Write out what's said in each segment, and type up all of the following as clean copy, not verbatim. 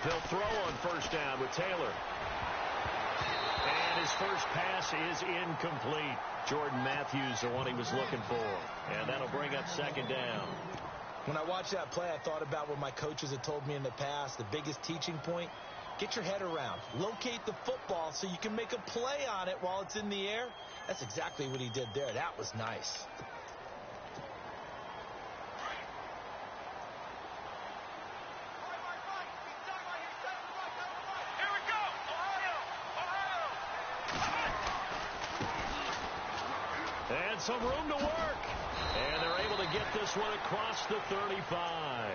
They'll throw on first down with Taylor. And his first pass is incomplete. Jordan Matthews, the one he was looking for. And that'll bring up second down. When I watched that play, I thought about what my coaches had told me in the past. The biggest teaching point, get your head around. Locate the football so you can make a play on it while it's in the air. That's exactly what he did there. That was nice. And some room to work. And they're able to get this one across the 35.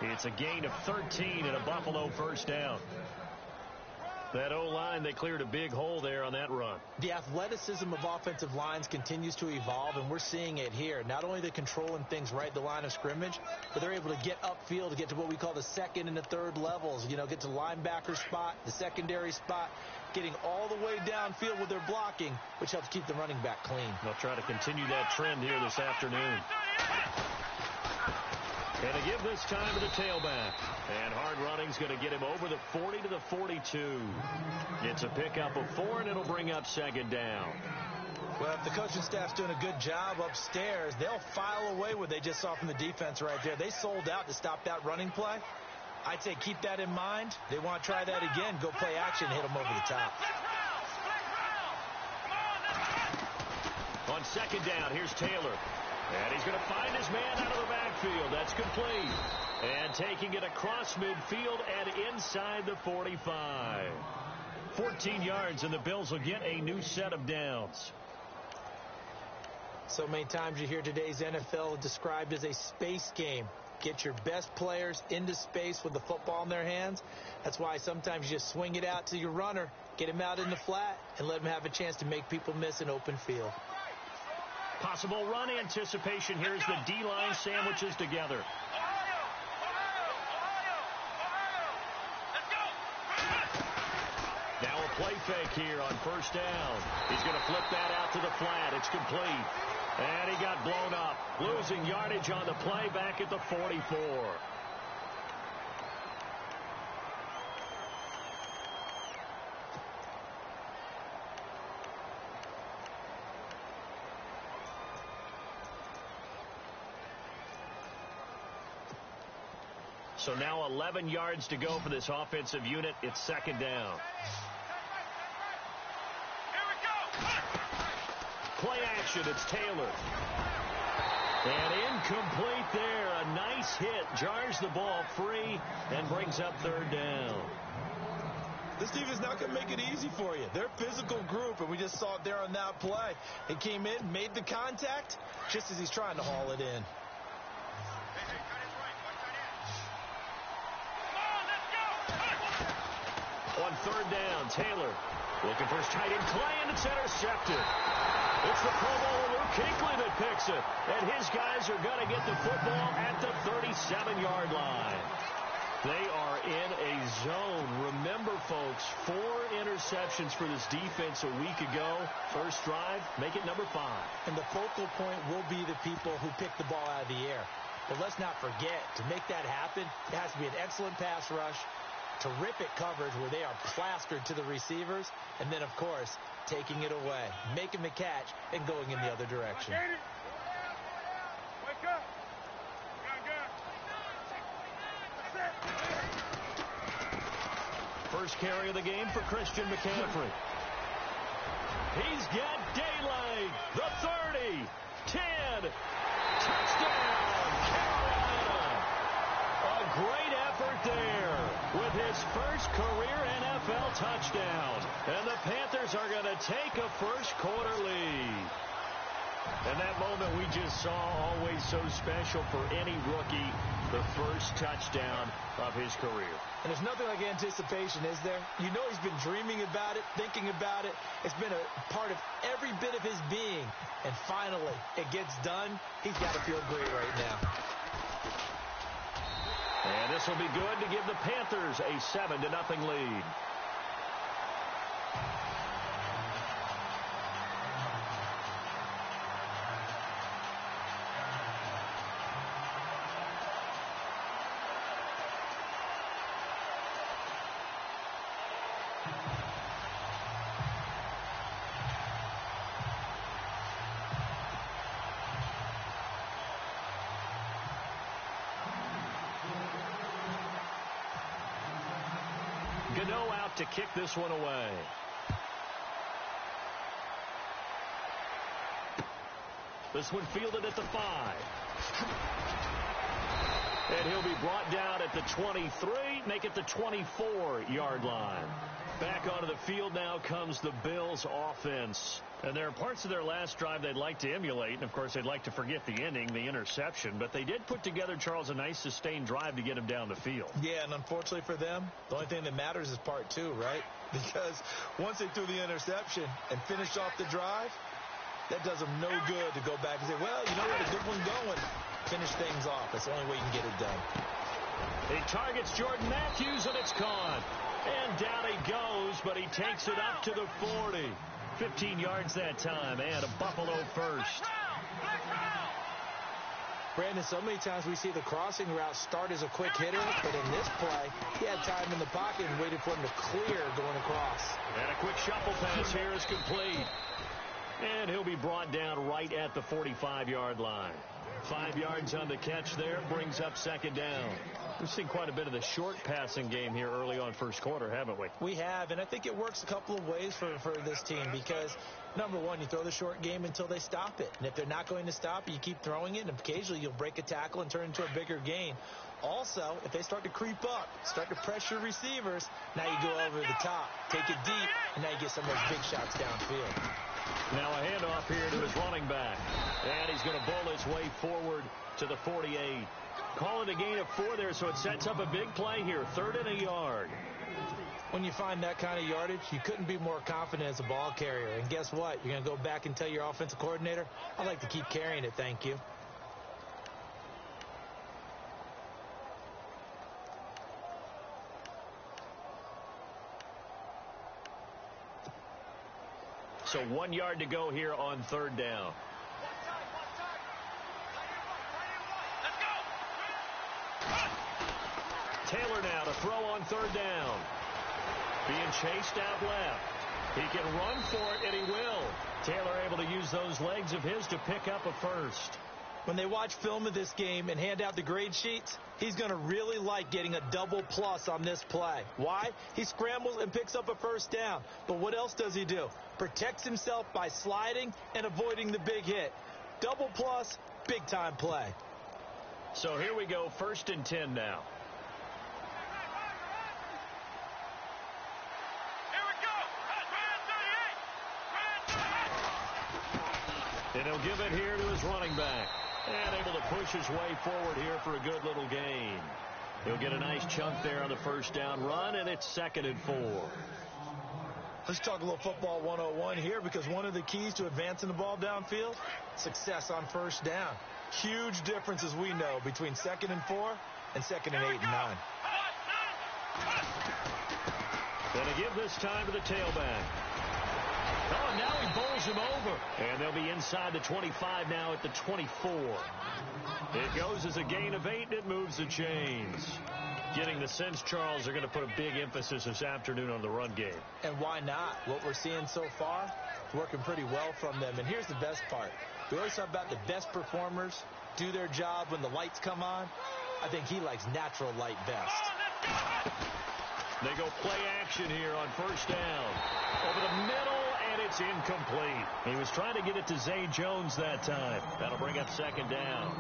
It's a gain of 13 and a Buffalo first down. That O-line, they cleared a big hole there on that run. The athleticism of offensive lines continues to evolve, and we're seeing it here. Not only are they controlling things right at the line of scrimmage, but they're able to get upfield to get to what we call the second and the third levels. You know, get to linebacker spot, the secondary spot, getting all the way downfield with their blocking, which helps keep the running back clean. They'll try to continue that trend here this afternoon. And to give this time to the tailback. And hard running's going to get him over the 40 to the 42. It's a pickup of 4, and it'll bring up second down. Well, if the coaching staff's doing a good job upstairs, they'll file away what they just saw from the defense right there. They sold out to stop that running play. I'd say keep that in mind. They want to try that again. Go play action, hit them over the top. On second down, here's Taylor. And he's going to find his man out of the backfield. That's complete. And taking it across midfield and inside the 45. 14 yards, and the Bills will get a new set of downs. So many times you hear today's NFL described as a space game. Get your best players into space with the football in their hands. That's why sometimes you just swing it out to your runner, get him out in the flat, and let him have a chance to make people miss an open field. Possible run anticipation. Here's the D-line sandwiches together. Now a play fake here on first down. He's going to flip that out to the flat. It's complete. And he got blown up. Losing yardage on the play back at the 44. So now 11 yards to go for this offensive unit. It's second down. Here we go. Play action. It's Taylor. And incomplete there. A nice hit. Jars the ball free and brings up third down. This defense not going to make it easy for you. They're a physical group, and we just saw it there on that play. He came in, made the contact, just as he's trying to haul it in. On third down, Taylor looking for his tight end, Clay, and it's intercepted. It's the Pro Bowler Luke Kuechly that picks it, and his guys are going to get the football at the 37-yard line. They are in a zone. Remember, folks, 4 interceptions for this defense a week ago. First drive, make it number 5. And the focal point will be the people who pick the ball out of the air. But let's not forget, to make that happen, it has to be an excellent pass rush, terrific coverage where they are plastered to the receivers, and then, of course, taking it away, making the catch, and going in the other direction. Wake up. First carry of the game for Christian McCaffrey. He's got daylight. The 30, 10, touchdown, Carolina. A great effort there with his first career NFL touchdown. And the Panthers are going to take a first-quarter lead. And that moment we just saw, always so special for any rookie, the first touchdown of his career. And there's nothing like anticipation, is there? You know he's been dreaming about it, thinking about it. It's been a part of every bit of his being. And finally, it gets done. He's got to feel great right now. And this will be good to give the Panthers a 7-0 lead. no out to kick this one away. This one fielded at the 5. And he'll be brought down at the 23, make it the 24-yard line. Back onto the field now comes the Bills offense. And there are parts of their last drive they'd like to emulate. And, of course, they'd like to forget the ending, the interception. But they did put together, Charles, a nice sustained drive to get him down the field. Yeah, and unfortunately for them, the only thing that matters is part 2, right? Because once they threw the interception and finished off the drive, that does them no good to go back and say, well, you know what, a good one going. Finish things off. That's the only way you can get it done. He targets Jordan Matthews, and it's caught. And down he goes, but he takes it up to the 40. 15 yards that time, and a Buffalo first. Brandon, so many times we see the crossing route start as a quick hitter, but in this play, he had time in the pocket and waited for him to clear going across. And a quick shuffle pass here is complete. And he'll be brought down right at the 45-yard line. 5 yards on the catch there, brings up second down. We've seen quite a bit of the short passing game here early on first quarter, haven't we? We have, and I think it works a couple of ways for this team because, number one, you throw the short game until they stop it. And if they're not going to stop it, you keep throwing it, and occasionally you'll break a tackle and turn into a bigger gain. Also, if they start to creep up, start to pressure receivers, now you go over the top, take it deep, and now you get some of those big shots downfield. Now a handoff here to his running back. And he's going to bowl his way forward to the 48. Call it a gain of 4 there, so it sets up a big play here. 3rd and a yard. When you find that kind of yardage, you couldn't be more confident as a ball carrier. And guess what? You're going to go back and tell your offensive coordinator, I'd like to keep carrying it, thank you. So 1 yard to go here on 3rd down. Taylor now to throw on 3rd down. Being chased out left. He can run for it, and he will. Taylor able to use those legs of his to pick up a first. When they watch film of this game and hand out the grade sheets, he's going to really like getting a double plus on this play. Why? He scrambles and picks up a first down. But what else does he do? Protects himself by sliding and avoiding the big hit. Double plus, big time play. So here we go, 1st and 10 now. And he'll give it here to his running back. And able to push his way forward here for a good little gain. He'll get a nice chunk there on the first down run, and it's 2nd and 4. Let's talk a little football 101 here, because one of the keys to advancing the ball downfield, success on first down. Huge difference, as we know, between 2nd and 4 and 2nd and 8 and 9. Gonna give this time to the tailback. Oh, now he bowls him over. And they'll be inside the 25 now at the 24. It goes as a gain of 8, and it moves the chains. Getting the sense, Charles, they're going to put a big emphasis this afternoon on the run game. And why not? What we're seeing so far, working pretty well from them. And here's the best part. We always talk about the best performers do their job when the lights come on. I think he likes natural light best. They go play action here on first down. Over the middle, and it's incomplete. He was trying to get it to Zay Jones that time. That'll bring up 2nd down.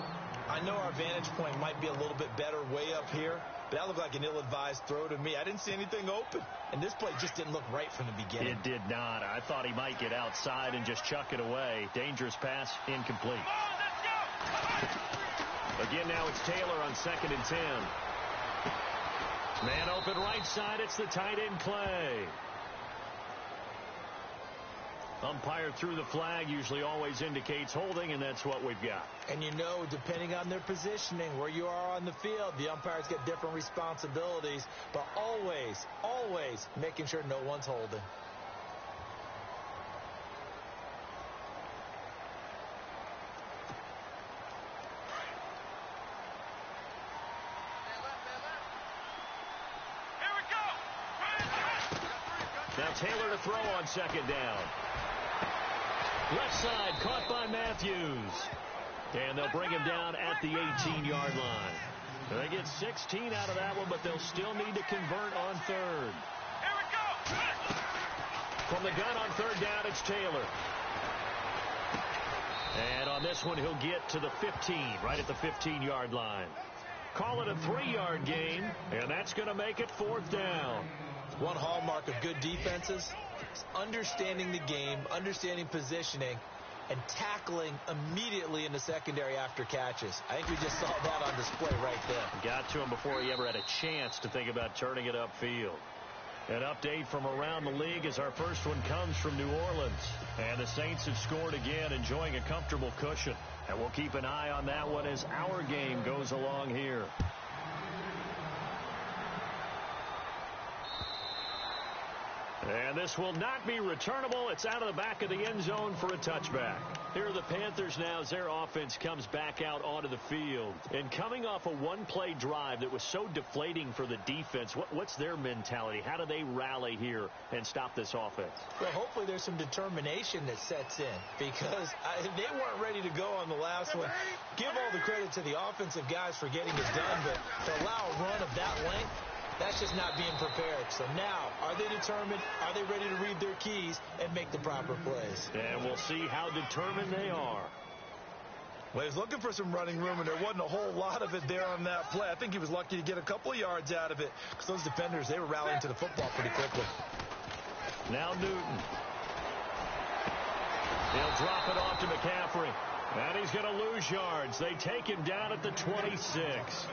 I know our vantage point might be a little bit better way up here, but that looked like an ill-advised throw to me. I didn't see anything open, and this play just didn't look right from the beginning. It did not. I thought he might get outside and just chuck it away. Dangerous pass, incomplete. Again, now it's Taylor on 2nd and 10. Man open right side, it's the tight end Clay. Umpire threw the flag, usually always indicates holding, and that's what we've got. And you know, depending on their positioning, where you are on the field, the umpires get different responsibilities, but always making sure no one's holding. Now Taylor to throw on 2nd down. Left side caught by Matthews. And they'll bring him down at the 18-yard line. They get 16 out of that one, but they'll still need to convert on 3rd. From the gun on third down, it's Taylor. And on this one, he'll get to the 15, right at the 15-yard line. Call it a 3-yard gain, and that's going to make it fourth down. One hallmark of good defenses is understanding the game, understanding positioning, and tackling immediately in the secondary after catches. I think we just saw that on display right there. Got to him before he ever had a chance to think about turning it upfield. An update from around the league as our first one comes from New Orleans. And the Saints have scored again, enjoying a comfortable cushion. And we'll keep an eye on that one as our game goes along here. And this will not be returnable. It's out of the back of the end zone for a touchback. Here are the Panthers now as their offense comes back out onto the field. And coming off a one-play drive that was so deflating for the defense, what's their mentality? How do they rally here and stop this offense? Well, hopefully there's some determination that sets in because they weren't ready to go on the last one. Give all the credit to the offensive guys for getting it done, but to allow a run of that length, that's just not being prepared. So now, are they determined? Are they ready to read their keys and make the proper plays? And we'll see how determined they are. Well, he was looking for some running room, and there wasn't a whole lot of it there on that play. I think he was lucky to get a couple of yards out of it because those defenders, they were rallying to the football pretty quickly. Now Newton. He'll drop it off to McCaffrey. And he's going to lose yards. They take him down at the 26.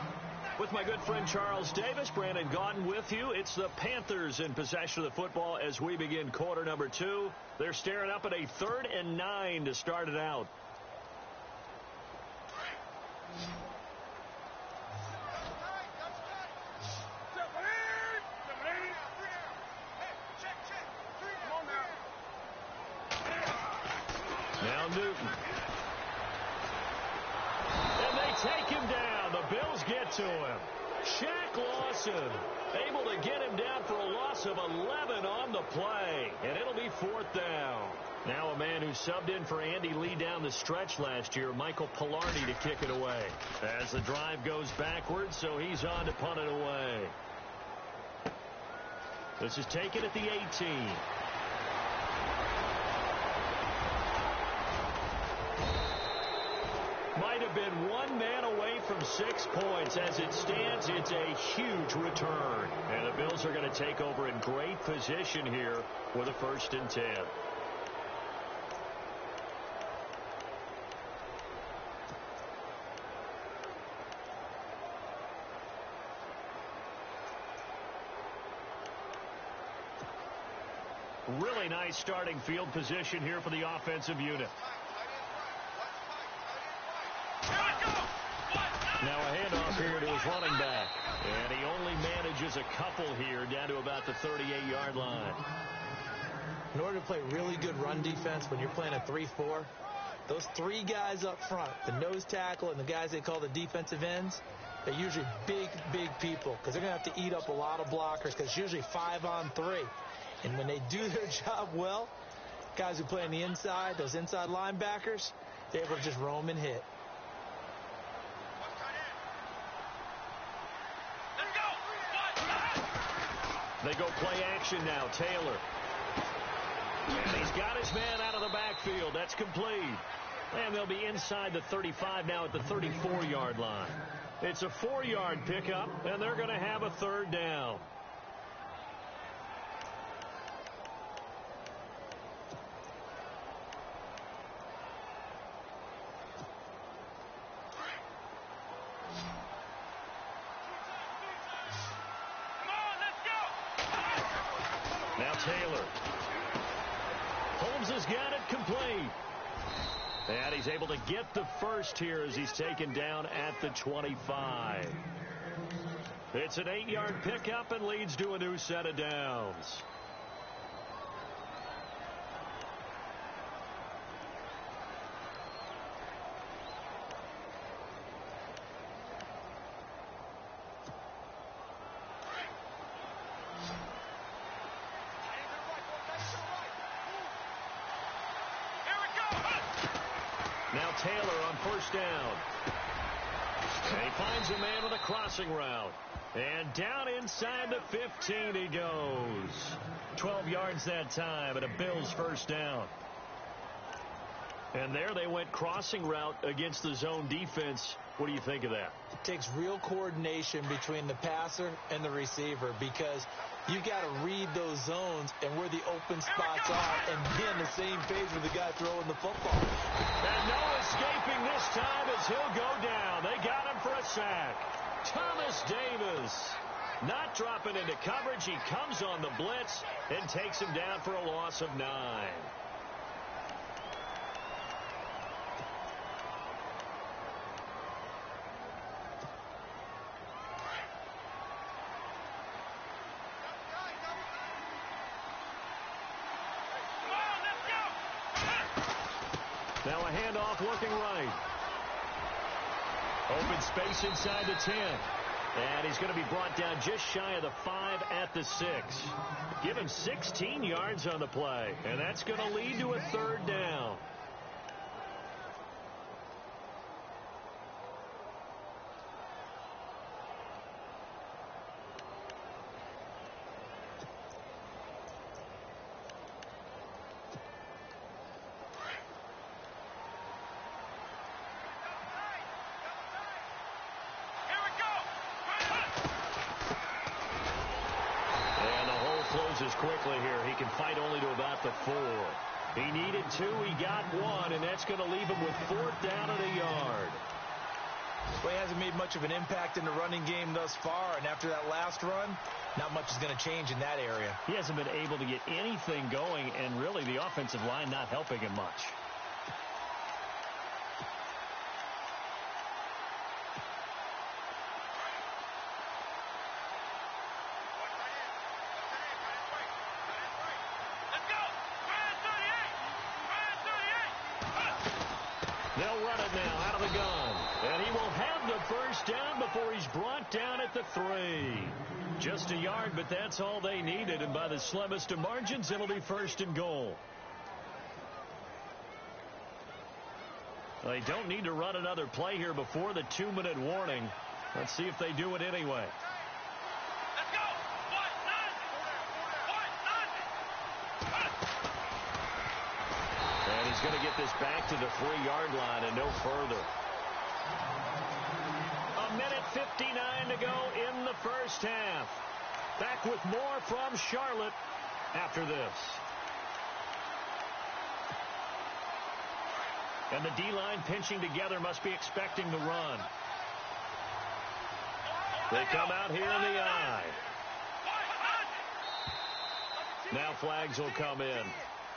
With my good friend Charles Davis, Brandon Gaudin with you. It's the Panthers in possession of the football as we begin quarter number 2. They're staring up at a 3rd and 9 to start it out. Now Newton. And they take him down. The Bills get to him. Shaq Lawson able to get him down for a loss of 11 on the play. And it'll be 4th down. Now a man who subbed in for Andy Lee down the stretch last year, Michael Pilardi, to kick it away. As the drive goes backwards, so he's on to punt it away. This is taken at the 18. Might have been one man away from 6 points. As it stands, it's a huge return. And the Bills are going to take over in great position here with a 1st and 10. Really nice starting field position here for the offensive unit. Now a handoff here to his running back. And he only manages a couple here down to about the 38-yard line. In order to play really good run defense when you're playing a 3-4, those 3 guys up front, the nose tackle and the guys they call the defensive ends, they're usually big, big people because they're going to have to eat up a lot of blockers because it's usually 5 on 3. And when they do their job well, guys who play on the inside, those inside linebackers, they're able to just roam and hit. They go play action now. Taylor. And he's got his man out of the backfield. That's complete. And they'll be inside the 35 now at the 34-yard line. It's a 4-yard pickup, and they're going to have a 3rd down. Now Taylor. Holmes has got it complete. And he's able to get the 1st here as he's taken down at the 25. It's an 8-yard pickup and leads to a new set of downs. Now Taylor on 1st down. And he finds a man with a crossing route. And down inside the 15 he goes. 12 yards that time, and a Bills first down. And there they went crossing route against the zone defense. What do you think of that? It takes real coordination between the passer and the receiver because you've got to read those zones and where the open spots are and be on the same page with the guy throwing the football. And no escaping this time as he'll go down. They got him for a sack. Thomas Davis not dropping into coverage. He comes on the blitz and takes him down for a loss of 9. Now a handoff looking right. Open space inside the 10. And he's going to be brought down just shy of the 5 at the 6. Give him 16 yards on the play. And that's going to lead to a 3rd down. Closes quickly here. He can fight only to about the 4. He needed 2. He got 1, and that's going to leave him with 4th down and a yard. Well, he hasn't made much of an impact in the running game thus far, and after that last run, not much is going to change in that area. He hasn't been able to get anything going, and really the offensive line not helping him much. They'll run it now out of the gun. And he will have the first down before he's brought down at the 3. Just a yard, but that's all they needed. And by the slimmest of margins, it'll be 1st and goal. They don't need to run another play here before the 2-minute warning. Let's see if they do it anyway. He's going to get this back to the 3-yard line and no further. 1:59 to go in the first half. Back with more from Charlotte after this. And the D-line pinching together, must be expecting the run. They come out here in the eye. Now flags will come in.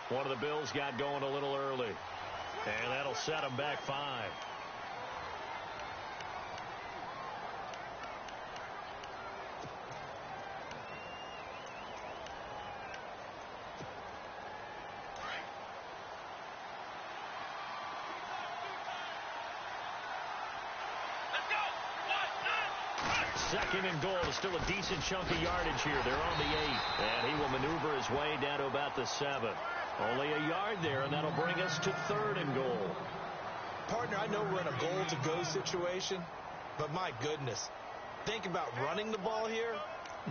One of the Bills got going a little early. And that'll set them back 5. Second and goal. Still a decent chunk of yardage here. They're on the 8. And he will maneuver his way down to about the 7. Only a yard there, and that'll bring us to 3rd and goal. Partner, I know we're in a goal-to-go situation, but my goodness, think about running the ball here.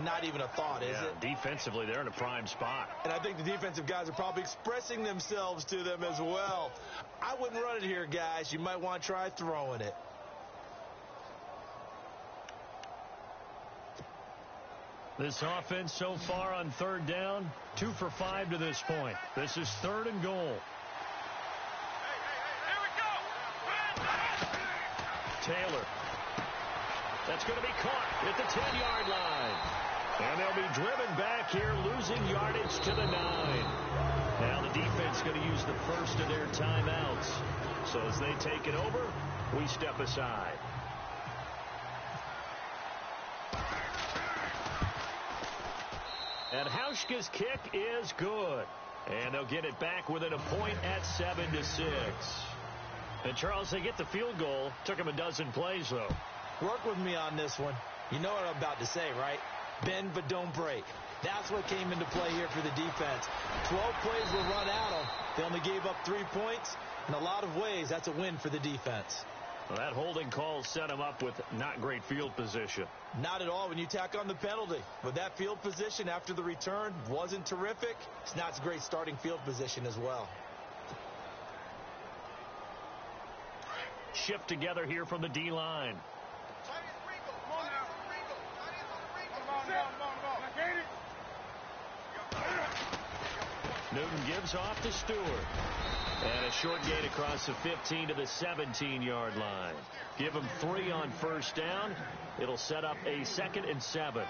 Not even a thought, is it? Defensively, they're in a prime spot. And I think the defensive guys are probably expressing themselves to them as well. I wouldn't run it here, guys. You might want to try throwing it. This offense so far on 3rd down, 2 for 5 to this point. This is 3rd and goal. Here we go. Taylor. That's going to be caught at the 10-yard line. And they'll be driven back here, losing yardage to the 9. Now the defense going to use the first of their timeouts. So as they take it over, we step aside. And Hauschka's kick is good. And they'll get it back within a point at 7-6. And, Charles, they get the field goal. Took them a dozen plays, though. Work with me on this one. You know what I'm about to say, right? Bend but don't break. That's what came into play here for the defense. 12 plays were run at them. They only gave up 3 points. In a lot of ways, that's a win for the defense. Well, that holding call set him up with not great field position. Not at all when you tack on the penalty. But that field position after the return wasn't terrific. It's not a great starting field position as well. Shift together here from the D-line. Newton gives off to Stewart. And a short gain across the 15 to the 17-yard line. Give him 3 on first down. It'll set up a 2nd and 7.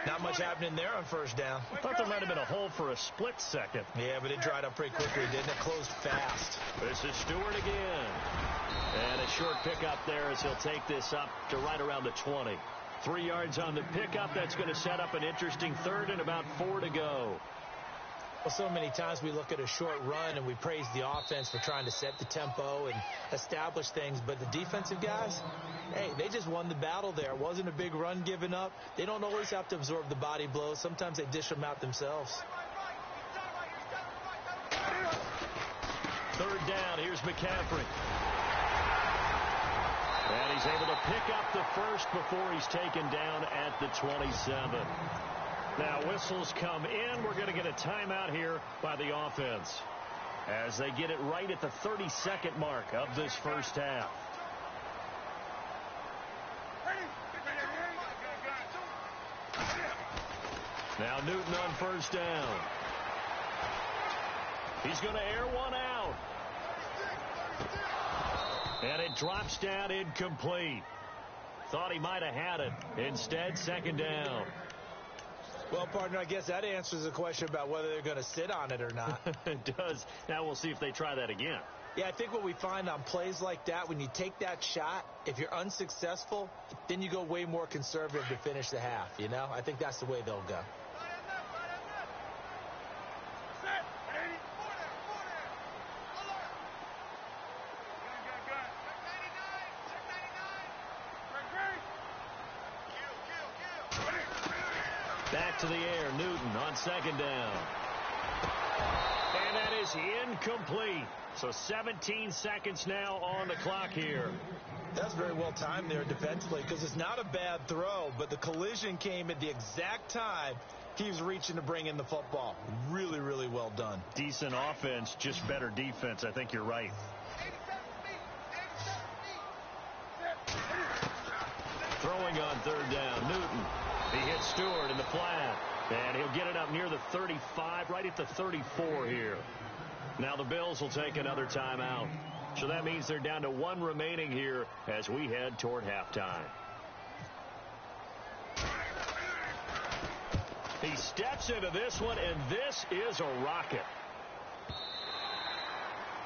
Not much happening there on first down. I thought there might have been a hole for a split second. Yeah, but it dried up pretty quickly, didn't it? Closed fast. This is Stewart again. And a short pickup there as he'll take this up to right around the 20. 3 yards on the pickup. That's going to set up an interesting 3rd and about 4 to go. Well, so many times we look at a short run and we praise the offense for trying to set the tempo and establish things. But the defensive guys, hey, they just won the battle there. It wasn't a big run given up. They don't always have to absorb the body blows. Sometimes they dish them out themselves. 3rd down. Here's McCaffrey. And he's able to pick up the first before he's taken down at the 27. Now whistles come in. We're going to get a timeout here by the offense as they get it right at the 32nd mark of this first half. Now Newton on first down. He's going to air one out. And it drops down incomplete. Thought he might have had it. Instead, 2nd down. Well, partner, I guess that answers the question about whether they're going to sit on it or not. It does. Now we'll see if they try that again. Yeah, I think what we find on plays like that, when you take that shot, if you're unsuccessful, then you go way more conservative to finish the half, you know? I think that's the way they'll go. Back to the air, Newton on 2nd down. And that is incomplete. So 17 seconds now on the clock here. That's very well timed there defensively because it's not a bad throw, but the collision came at the exact time he was reaching to bring in the football. Really, really well done. Decent offense, just better defense. I think you're right. Throwing on 3rd down, Newton. He hits Stewart in the flat, and he'll get it up near the 35, right at the 34 here. Now the Bills will take another timeout. So that means they're down to 1 remaining here as we head toward halftime. He steps into this one, and this is a rocket.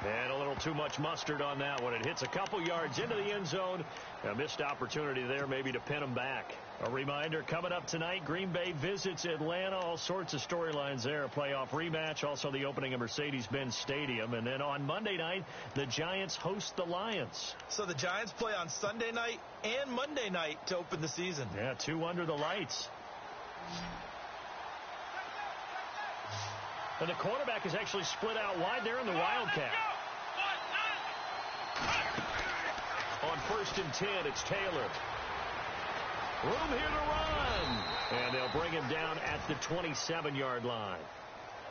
And a little too much mustard on that one. It hits a couple yards into the end zone. A missed opportunity there maybe to pin him back. A reminder, coming up tonight, Green Bay visits Atlanta. All sorts of storylines there. A playoff rematch. Also the opening of Mercedes-Benz Stadium. And then on Monday night, the Giants host the Lions. So the Giants play on Sunday night and Monday night to open the season. Yeah, 2 under the lights. And the quarterback is actually split out wide there in the Wildcat. On 1st and 10, it's Taylor. Room here to run. And they'll bring him down at the 27-yard line.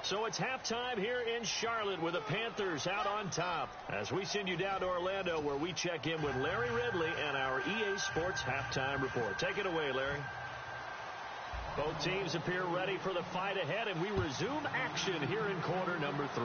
So it's halftime here in Charlotte with the Panthers out on top. As we send you down to Orlando where we check in with Larry Ridley and our EA Sports Halftime Report. Take it away, Larry. Both teams appear ready for the fight ahead, and we resume action here in quarter number 3.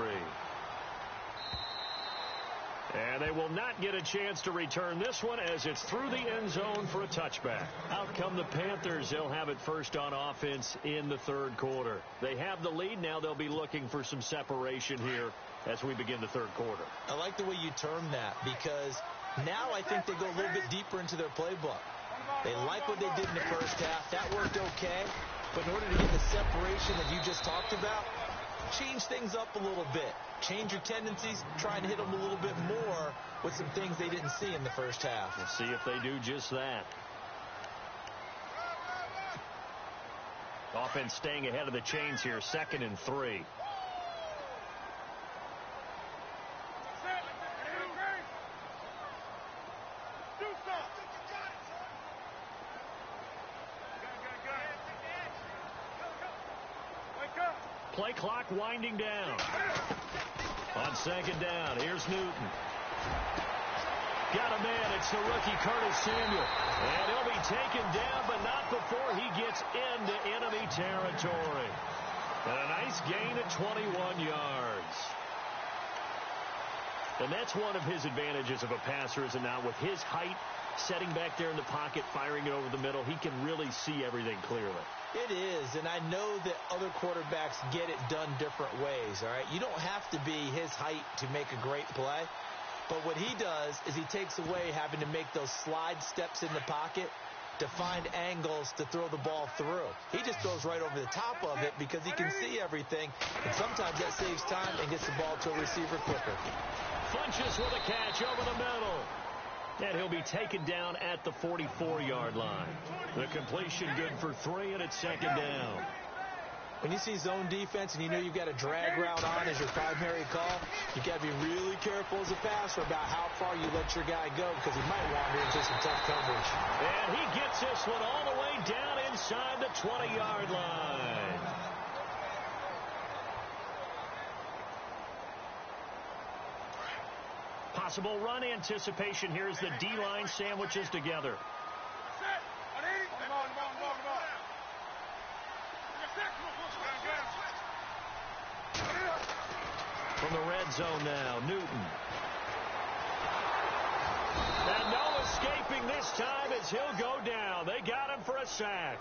And they will not get a chance to return this one as it's through the end zone for a touchback. Out come the Panthers. They'll have it first on offense in the 3rd quarter. They have the lead. Now they'll be looking for some separation here as we begin the 3rd quarter. I like the way you term that because now I think they go a little bit deeper into their playbook. They like what they did in the first half. That worked okay. But in order to get the separation that you just talked about, change things up a little bit. Change your tendencies. Try and hit them a little bit more with some things they didn't see in the first half. We'll see if they do just that. Offense staying ahead of the chains here. 2nd and 3. Play clock winding down. On second down, here's Newton. Got a man. It's the rookie Curtis Samuel. And he'll be taken down, but not before he gets into enemy territory. And a nice gain of 21 yards. And that's one of his advantages of a passer, is it not? With his height, setting back there in the pocket, firing it over the middle, he can really see everything clearly. It is, and I know that other quarterbacks get it done different ways, all right? You don't have to be his height to make a great play. But what he does is he takes away having to make those slide steps in the pocket to find angles to throw the ball through. He just throws right over the top of it because he can see everything, and sometimes that saves time and gets the ball to a receiver quicker. Funches with a catch over the middle. And he'll be taken down at the 44-yard line. The completion good for 3, and it's second down. When you see zone defense and you know you've got a drag route on as your primary call, you've got to be really careful as a passer about how far you let your guy go, because he might wander into some tough coverage. And he gets this one all the way down inside the 20-yard line. Possible run anticipation here as the D-line sandwiches together. From the red zone now, Newton. And no escaping this time as he'll go down. They got him for a sack.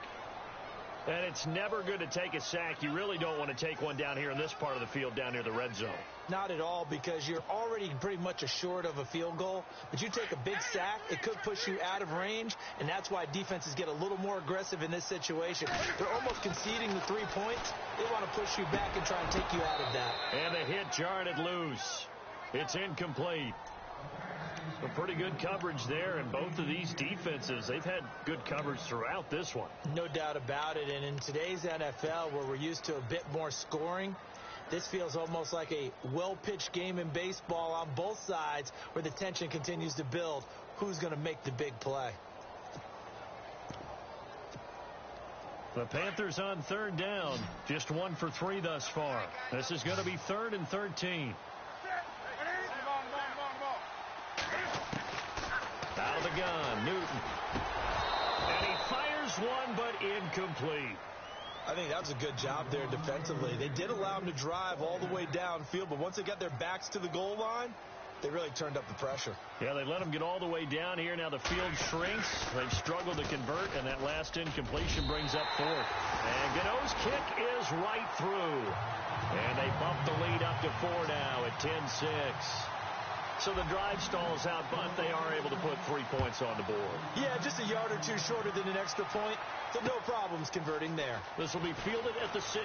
And it's never good to take a sack. You really don't want to take one down here in this part of the field, down near the red zone. Not at all, because you're already pretty much assured of a field goal. But you take a big sack, it could push you out of range, and that's why defenses get a little more aggressive in this situation. They're almost conceding the 3 points. They want to push you back and try and take you out of that. And the hit jarred it loose. It's incomplete. So pretty good coverage there, and both of these defenses, they've had good coverage throughout this one. No doubt about it, and in today's NFL, where we're used to a bit more scoring, this feels almost like a well-pitched game in baseball on both sides, where the tension continues to build. Who's going to make the big play? The Panthers on third down, just 1 for 3 thus far. This is going to be 3rd and 13. Out of the gun, Newton. And he fires one, but incomplete. I think that was a good job there defensively. They did allow him to drive all the way downfield, but once they got their backs to the goal line, they really turned up the pressure. Yeah, they let him get all the way down here. Now the field shrinks. They've struggled to convert, and that last incompletion brings up 4th. And Gano's kick is right through. And they bump the lead up to 4 now at 10-6. So the drive stalls out, but they are able to put 3 points on the board. Yeah, just a yard or two shorter than an extra point, so no problems converting there. This will be fielded at the 6.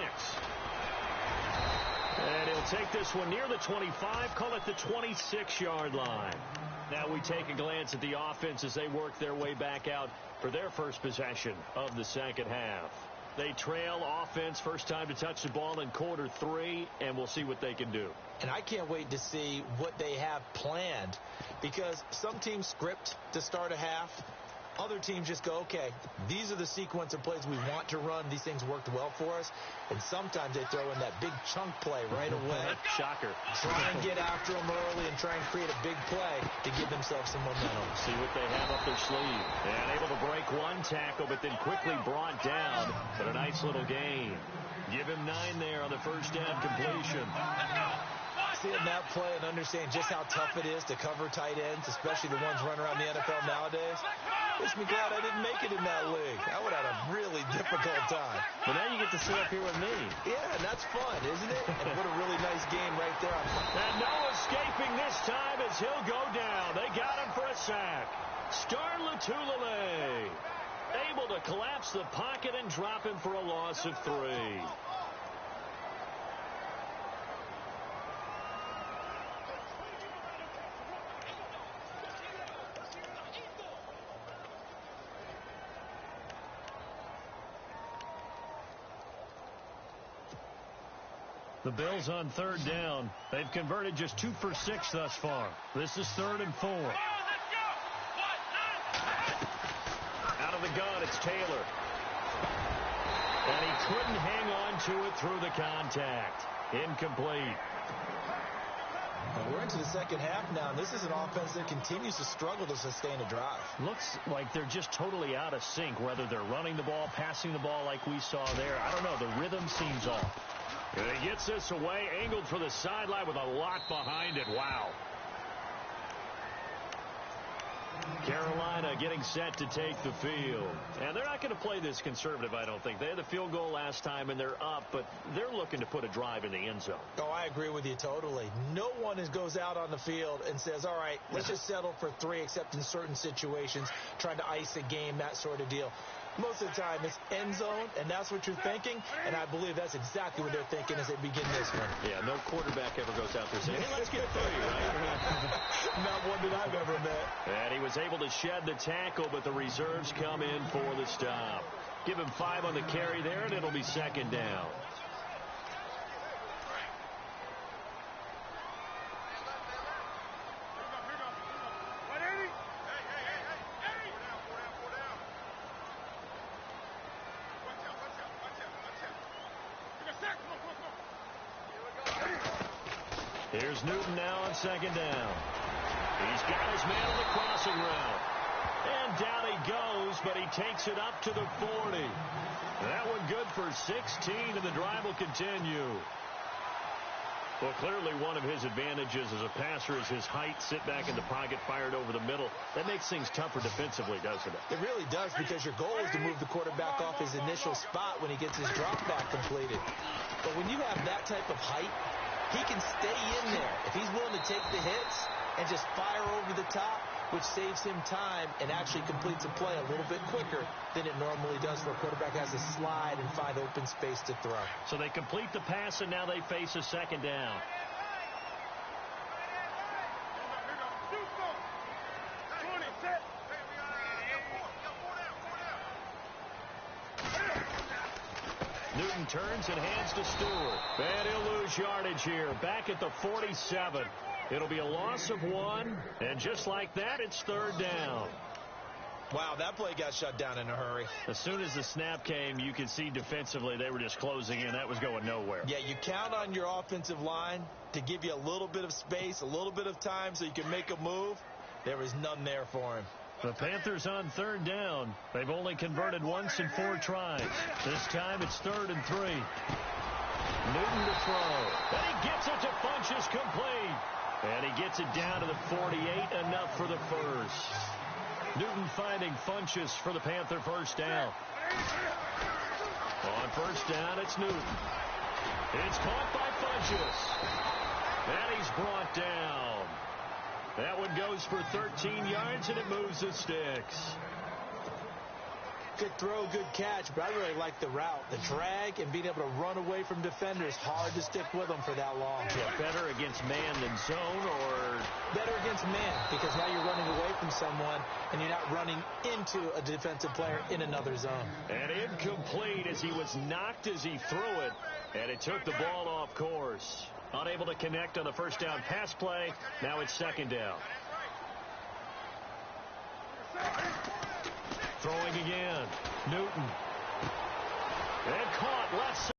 And he'll take this one near the 25, call it the 26-yard line. Now we take a glance at the offense as they work their way back out for their first possession of the second half. They trail offense, first time to touch the ball in quarter 3, and we'll see what they can do. And I can't wait to see what they have planned, because some teams script to start a half. Other teams just go, okay, these are the sequence of plays we want to run. These things worked well for us. And sometimes they throw in that big chunk play right away. Shocker. Try and get after them early and try and create a big play to give themselves some momentum. See what they have up their sleeve. And able to break one tackle, but then quickly brought down. But a nice little gain. Give him 9 there on the first down completion. Seeing that play and understand just how tough it is to cover tight ends, especially the ones running around the NFL nowadays, makes me glad I didn't make it in that league. I would have had a really difficult time. But now you get to sit up here with me. Yeah, and that's fun, isn't it? And what a really nice game right there. And no escaping this time as he'll go down. They got him for a sack. Star Latulele able to collapse the pocket and drop him for a loss of 3. The Bills on third down. They've converted just 2 for 6 thus far. This is 3rd and 4. Out of the gun, it's Taylor. And he couldn't hang on to it through the contact. Incomplete. And we're into the second half now, and this is an offense that continues to struggle to sustain a drive. Looks like they're just totally out of sync, whether they're running the ball, passing the ball like we saw there. I don't know. The rhythm seems off. And he gets this away, angled for the sideline with a lot behind it. Wow. Carolina getting set to take the field. And they're not going to play this conservative, I don't think. They had the field goal last time, and they're up, but they're looking to put a drive in the end zone. Oh, I agree with you totally. No one goes out on the field and says, all right, let's just settle for 3, except in certain situations, trying to ice a game, that sort of deal. Most of the time, it's end zone, and that's what you're thinking, and I believe that's exactly what they're thinking as they begin this one. Yeah, no quarterback ever goes out there saying, hey, let's get 3, right? Not one that I've ever met. And he was able to shed the tackle, but the reserves come in for the stop. Give him 5 on the carry there, and it'll be second down. Here's Newton now on second down. He's got his man on the crossing route. And down he goes, but he takes it up to the 40. That one good for 16, and the drive will continue. Well, clearly one of his advantages as a passer is his height. Sit back in the pocket, fired over the middle. That makes things tougher defensively, doesn't it? It really does, because your goal is to move the quarterback off his initial spot when he gets his drop back completed. But when you have that type of height, he can stay in there if he's willing to take the hits and just fire over the top, which saves him time and actually completes a play a little bit quicker than it normally does where a quarterback has to slide and find open space to throw. So they complete the pass, and now they face a second down. Newton turns and hands to Stewart. And he'll lose yardage here. Back at the 47. It'll be a loss of 1. And just like that, it's third down. Wow, that play got shut down in a hurry. As soon as the snap came, you could see defensively they were just closing in. That was going nowhere. Yeah, you count on your offensive line to give you a little bit of space, a little bit of time so you can make a move. There was none there for him. The Panthers on third down. They've only converted once in 4 tries. This time it's 3rd and 3. Newton to throw. And he gets it to Funchess, complete. And he gets it down to the 48, enough for the first. Newton finding Funchess for the Panther first down. On first down, it's Newton. It's caught by Funchess. And he's brought down. That one goes for 13 yards, and it moves the sticks. Good throw, good catch, but I really like the route. The drag and being able to run away from defenders, hard to stick with them for that long. Yeah, better against man than zone, or? Better against man, because now you're running away from someone, and you're not running into a defensive player in another zone. And incomplete as he was knocked as he threw it, and it took the ball off course. Unable to connect on the first down pass play. Now it's second down. Throwing again. Newton. And caught left side.